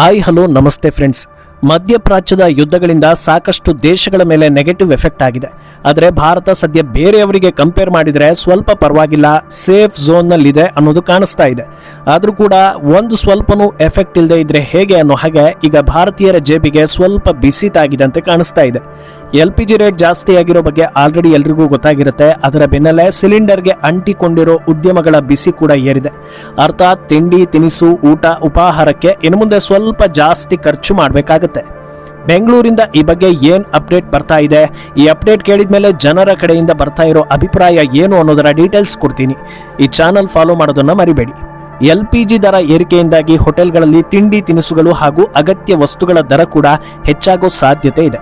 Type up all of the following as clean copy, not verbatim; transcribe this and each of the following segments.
Hi hello ನಮಸ್ತೆ friends. ಮಧ್ಯಪ್ರಾಚ್ಯದ ಯುದ್ಧಗಳಿಂದ ಸಾಕಷ್ಟು ದೇಶಗಳ ಮೇಲೆ ನೆಗೆಟಿವ್ ಎಫೆಕ್ಟ್ ಆಗಿದೆ. ಆದರೆ ಭಾರತ ಸದ್ಯ ಬೇರೆಯವರಿಗೆ ಕಂಪೇರ್ ಮಾಡಿದರೆ ಸ್ವಲ್ಪ ಪರವಾಗಿಲ್ಲ, ಸೇಫ್ ಝೋನ್ನಲ್ಲಿದೆ ಅನ್ನೋದು ಕಾಣಿಸ್ತಾ ಇದೆ. ಆದರೂ ಕೂಡ ಒಂದು ಸ್ವಲ್ಪನೂ ಎಫೆಕ್ಟ್ ಇಲ್ಲದೆ ಇದ್ರೆ ಹೇಗೆ ಅನ್ನೋ ಹಾಗೆ ಈಗ ಭಾರತೀಯರ ಜೇಬಿಗೆ ಸ್ವಲ್ಪ ಬಿಸಿ ತಾಗಿದಂತೆ ಕಾಣಿಸ್ತಾ ಇದೆ. LPG ರೇಟ್ ಜಾಸ್ತಿ ಆಗಿರೋ ಬಗ್ಗೆ ಆಲ್ರೆಡಿ ಎಲ್ರಿಗೂ ಗೊತ್ತಾಗಿರುತ್ತೆ. ಅದರ ಬೆನ್ನಲ್ಲೇ ಸಿಲಿಂಡರ್ಗೆ ಅಂಟಿಕೊಂಡಿರೋ ಉದ್ಯಮಗಳ ಬಿಸಿ ಕೂಡ ಏರಿದೆ. ಅರ್ಥಾತ್ ತಿಂಡಿ ತಿನಿಸು ಊಟ ಉಪಾಹಾರಕ್ಕೆ ಇನ್ನು ಮುಂದೆ ಸ್ವಲ್ಪ ಜಾಸ್ತಿ ಖರ್ಚು ಮಾಡಬೇಕಾಗುತ್ತೆ. ಬೆಂಗಳೂರಿಂದ ಈ ಬಗ್ಗೆ ಏನ್ ಅಪ್ಡೇಟ್ ಬರ್ತಾ ಇದೆ, ಈ ಅಪ್ಡೇಟ್ ಕೇಳಿದ್ಮೇಲೆ ಜನರ ಕಡೆಯಿಂದ ಬರ್ತಾ ಇರೋ ಅಭಿಪ್ರಾಯ ಏನು ಅನ್ನೋದರ ಡೀಟೇಲ್ಸ್ ಕೊಡ್ತೀನಿ. ಈ ಚಾನಲ್ ಫಾಲೋ ಮಾಡೋದನ್ನ ಮರಿಬೇಡಿ. LPG ದರ ಏರಿಕೆಯಿಂದಾಗಿ ಹೋಟೆಲ್ಗಳಲ್ಲಿ ತಿಂಡಿ ತಿನಿಸುಗಳು ಹಾಗೂ ಅಗತ್ಯ ವಸ್ತುಗಳ ದರ ಕೂಡ ಹೆಚ್ಚಾಗೋ ಸಾಧ್ಯತೆ ಇದೆ.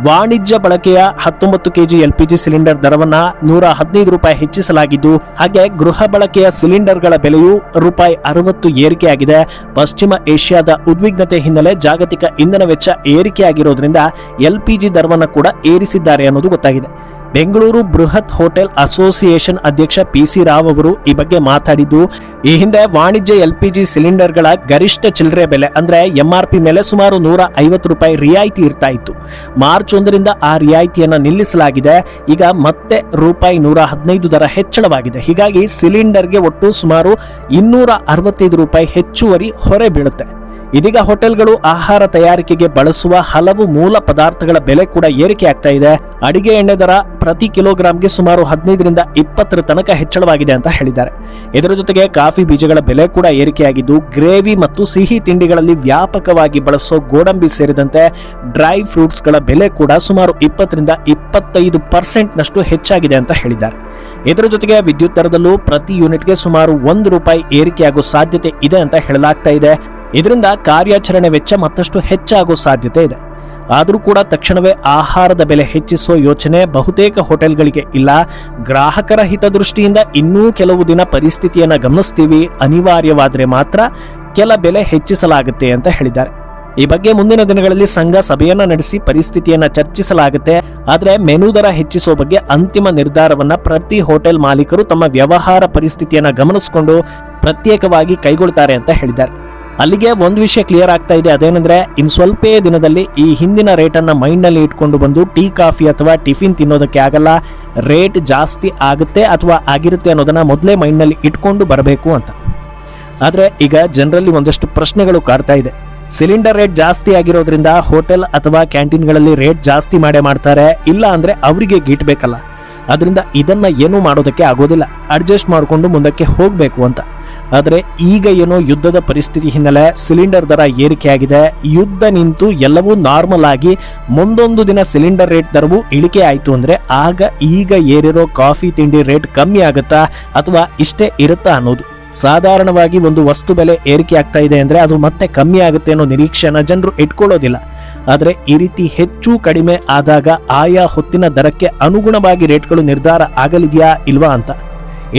ವಾಣಿಜ್ಯ ಬಳಕೆಯ 19 kg LPG ಸಿಲಿಂಡರ್ ದರವನ್ನ ₹115 ಹೆಚ್ಚಿಸಲಾಗಿದ್ದು, ಹಾಗೆ ಗೃಹ ಬಳಕೆಯ ಸಿಲಿಂಡರ್ಗಳ ಬೆಲೆಯೂ ₹60 ಏರಿಕೆಯಾಗಿದೆ. ಪಶ್ಚಿಮ ಏಷ್ಯಾದ ಉದ್ವಿಗ್ನತೆ ಹಿನ್ನೆಲೆ ಜಾಗತಿಕ ಇಂಧನ ವೆಚ್ಚ ಏರಿಕೆಯಾಗಿರೋದ್ರಿಂದ LPG ದರವನ್ನು ಕೂಡ ಏರಿಸಿದ್ದಾರೆ ಅನ್ನೋದು ಗೊತ್ತಾಗಿದೆ. ಬೆಂಗಳೂರು ಬೃಹತ್ ಹೋಟೆಲ್ ಅಸೋಸಿಯೇಷನ್ ಅಧ್ಯಕ್ಷ PC ರಾವ್ ಅವರು ಈ ಬಗ್ಗೆ ಮಾತಾಡಿದ್ದು, ಈ ಹಿಂದೆ ವಾಣಿಜ್ಯ LPG ಸಿಲಿಂಡರ್ಗಳ ಗರಿಷ್ಠ ಚಿಲ್ಲರೆ ಬೆಲೆ ಅಂದ್ರೆ MRP ಮೇಲೆ ಸುಮಾರು ₹150 ರಿಯಾಯಿತಿ ಇರ್ತಾ ಇತ್ತು. ಮಾರ್ಚ್ 1ರಿಂದ ಆ ರಿಯಾಯಿತಿಯನ್ನು ನಿಲ್ಲಿಸಲಾಗಿದೆ. ಈಗ ಮತ್ತೆ ₹115 ದರ ಹೆಚ್ಚಳವಾಗಿದೆ. ಹೀಗಾಗಿ ಸಿಲಿಂಡರ್ಗೆ ಒಟ್ಟು ಸುಮಾರು ₹265 ಹೆಚ್ಚುವರಿ ಹೊರೆ ಬೀಳುತ್ತೆ. ಇದೀಗ ಹೋಟೆಲ್ಗಳು ಆಹಾರ ತಯಾರಿಕೆಗೆ ಬಳಸುವ ಹಲವು ಮೂಲ ಪದಾರ್ಥಗಳ ಬೆಲೆ ಕೂಡ ಏರಿಕೆ ಆಗ್ತಾ ಇದೆ. ಅಡಿಗೆ ಎಣ್ಣೆ ದರ ಪ್ರತಿ ಕಿಲೋಗ್ರಾಂಗೆ ಸುಮಾರು 15ರಿಂದ 20 ತನಕ ಹೆಚ್ಚಳವಾಗಿದೆ ಅಂತ ಹೇಳಿದ್ದಾರೆ. ಇದರ ಜೊತೆಗೆ ಕಾಫಿ ಬೀಜಗಳ ಬೆಲೆ ಕೂಡ ಏರಿಕೆಯಾಗಿದ್ದು, ಗ್ರೇವಿ ಮತ್ತು ಸಿಹಿ ತಿಂಡಿಗಳಲ್ಲಿ ವ್ಯಾಪಕವಾಗಿ ಬಳಸೋ ಗೋಡಂಬಿ ಸೇರಿದಂತೆ ಡ್ರೈ ಫ್ರೂಟ್ಸ್ಗಳ ಬೆಲೆ ಕೂಡ ಸುಮಾರು 20ರಿಂದ 25% ಹೆಚ್ಚಾಗಿದೆ ಅಂತ ಹೇಳಿದ್ದಾರೆ. ಇದರ ಜೊತೆಗೆ ವಿದ್ಯುತ್ ದರದಲ್ಲೂ ಪ್ರತಿ ಯೂನಿಟ್ಗೆ ಸುಮಾರು ₹1 ಏರಿಕೆಯಾಗೋ ಸಾಧ್ಯತೆ ಇದೆ ಅಂತ ಹೇಳಲಾಗ್ತಾ ಇದೆ. ಇದರಿಂದ ಕಾರ್ಯಾಚರಣೆ ವೆಚ್ಚ ಮತ್ತಷ್ಟು ಹೆಚ್ಚಾಗೋ ಸಾಧ್ಯತೆ ಇದೆ. ಆದರೂ ಕೂಡ ತಕ್ಷಣವೇ ಆಹಾರದ ಬೆಲೆ ಹೆಚ್ಚಿಸುವ ಯೋಚನೆ ಬಹುತೇಕ ಹೋಟೆಲ್ಗಳಿಗೆ ಇಲ್ಲ. ಗ್ರಾಹಕರ ಹಿತದೃಷ್ಟಿಯಿಂದ ಇನ್ನೂ ಕೆಲವು ದಿನ ಪರಿಸ್ಥಿತಿಯನ್ನು ಗಮನಿಸ್ತೀವಿ, ಅನಿವಾರ್ಯವಾದರೆ ಮಾತ್ರ ಕೆಲ ಬೆಲೆ ಹೆಚ್ಚಿಸಲಾಗುತ್ತೆ ಅಂತ ಹೇಳಿದ್ದಾರೆ. ಈ ಬಗ್ಗೆ ಮುಂದಿನ ದಿನಗಳಲ್ಲಿ ಸಂಘ ಸಭೆಯನ್ನ ನಡೆಸಿ ಪರಿಸ್ಥಿತಿಯನ್ನ ಚರ್ಚಿಸಲಾಗುತ್ತೆ. ಆದರೆ ಮೆನು ದರ ಹೆಚ್ಚಿಸುವ ಬಗ್ಗೆ ಅಂತಿಮ ನಿರ್ಧಾರವನ್ನ ಪ್ರತಿ ಹೋಟೆಲ್ ಮಾಲೀಕರು ತಮ್ಮ ವ್ಯವಹಾರ ಪರಿಸ್ಥಿತಿಯನ್ನ ಗಮನಿಸಿಕೊಂಡು ಪ್ರತ್ಯೇಕವಾಗಿ ಕೈಗೊಳ್ತಾರೆ ಅಂತ ಹೇಳಿದ್ದಾರೆ. ಅಲ್ಲಿಗೆ ಒಂದು ವಿಷಯ ಕ್ಲಿಯರ್ ಆಗ್ತಾ ಇದೆ, ಅದೇನೆಂದ್ರೆ ಇನ್ನು ಸ್ವಲ್ಪ ದಿನದಲ್ಲಿ ಈ ಹಿಂದಿನ ರೇಟನ್ನು ಮೈಂಡ್ನಲ್ಲಿ ಇಟ್ಕೊಂಡು ಬಂದು ಟೀ ಕಾಫಿ ಅಥವಾ ಟಿಫಿನ್ ತಿನ್ನೋದಕ್ಕೆ ಆಗಲ್ಲ. ರೇಟ್ ಜಾಸ್ತಿ ಆಗುತ್ತೆ ಅಥವಾ ಆಗಿರುತ್ತೆ ಅನ್ನೋದನ್ನ ಮೊದಲೇ ಮೈಂಡ್ನಲ್ಲಿ ಇಟ್ಕೊಂಡು ಬರಬೇಕು ಅಂತ. ಆದರೆ ಈಗ ಜನರಲ್ಲಿ ಒಂದಷ್ಟು ಪ್ರಶ್ನೆಗಳು ಕಾಡ್ತಾ ಇದೆ. ಸಿಲಿಂಡರ್ ರೇಟ್ ಜಾಸ್ತಿ ಆಗಿರೋದ್ರಿಂದ ಹೋಟೆಲ್ ಅಥವಾ ಕ್ಯಾಂಟೀನ್ಗಳಲ್ಲಿ ರೇಟ್ ಜಾಸ್ತಿ ಮಾಡ್ತಾರೆ, ಇಲ್ಲ ಅಂದ್ರೆ ಅವರಿಗೆ ಗೀಟ್ಬೇಕಲ್ಲ. ಅದರಿಂದ ಇದನ್ನ ಏನೂ ಮಾಡೋದಕ್ಕೆ ಆಗೋದಿಲ್ಲ, ಅಡ್ಜಸ್ಟ್ ಮಾಡಿಕೊಂಡು ಮುಂದಕ್ಕೆ ಹೋಗಬೇಕು ಅಂತ. ಆದರೆ ಈಗ ಏನೋ ಯುದ್ಧದ ಪರಿಸ್ಥಿತಿ ಹಿನ್ನೆಲೆ ಸಿಲಿಂಡರ್ ದರ ಏರಿಕೆಯಾಗಿದೆ. ಯುದ್ಧ ನಿಂತು ಎಲ್ಲವೂ ನಾರ್ಮಲ್ ಆಗಿ ಮುಂದೊಂದು ದಿನ ಸಿಲಿಂಡರ್ ರೇಟ್ ದರವು ಇಳಿಕೆ ಆಯಿತು ಅಂದರೆ ಆಗ ಈಗ ಏರಿರೋ ಕಾಫಿ ತಿಂಡಿ ರೇಟ್ ಕಮ್ಮಿ ಆಗುತ್ತಾ ಅಥವಾ ಇಷ್ಟೇ ಇರುತ್ತಾ ಅನ್ನೋದು. ಸಾಧಾರಣವಾಗಿ ಒಂದು ವಸ್ತು ಬೆಲೆ ಏರಿಕೆ ಆಗ್ತಾ ಇದೆ ಅಂದರೆ ಅದು ಮತ್ತೆ ಕಮ್ಮಿ ಆಗುತ್ತೆ ಅನ್ನೋ ನಿರೀಕ್ಷೆನ ಜನರು ಇಟ್ಕೊಳ್ಳೋದಿಲ್ಲ. ಆದರೆ ಈ ರೀತಿ ಹೆಚ್ಚು ಕಡಿಮೆ ಆದಾಗ ಆಯಾ ಹೊತ್ತಿನ ದರಕ್ಕೆ ಅನುಗುಣವಾಗಿ ರೇಟ್ಗಳು ನಿರ್ಧಾರ ಆಗಲಿದೆಯಾ ಇಲ್ವಾ ಅಂತ.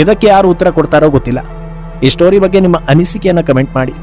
ಇದಕ್ಕೆ ಯಾರು ಉತ್ತರ ಕೊಡ್ತಾರೋ ಗೊತ್ತಿಲ್ಲ. ಈ ಸ್ಟೋರಿ ಬಗ್ಗೆ ನಿಮ್ಮ ಅನಿಸಿಕೆಯನ್ನು ಕಮೆಂಟ್ ಮಾಡಿ.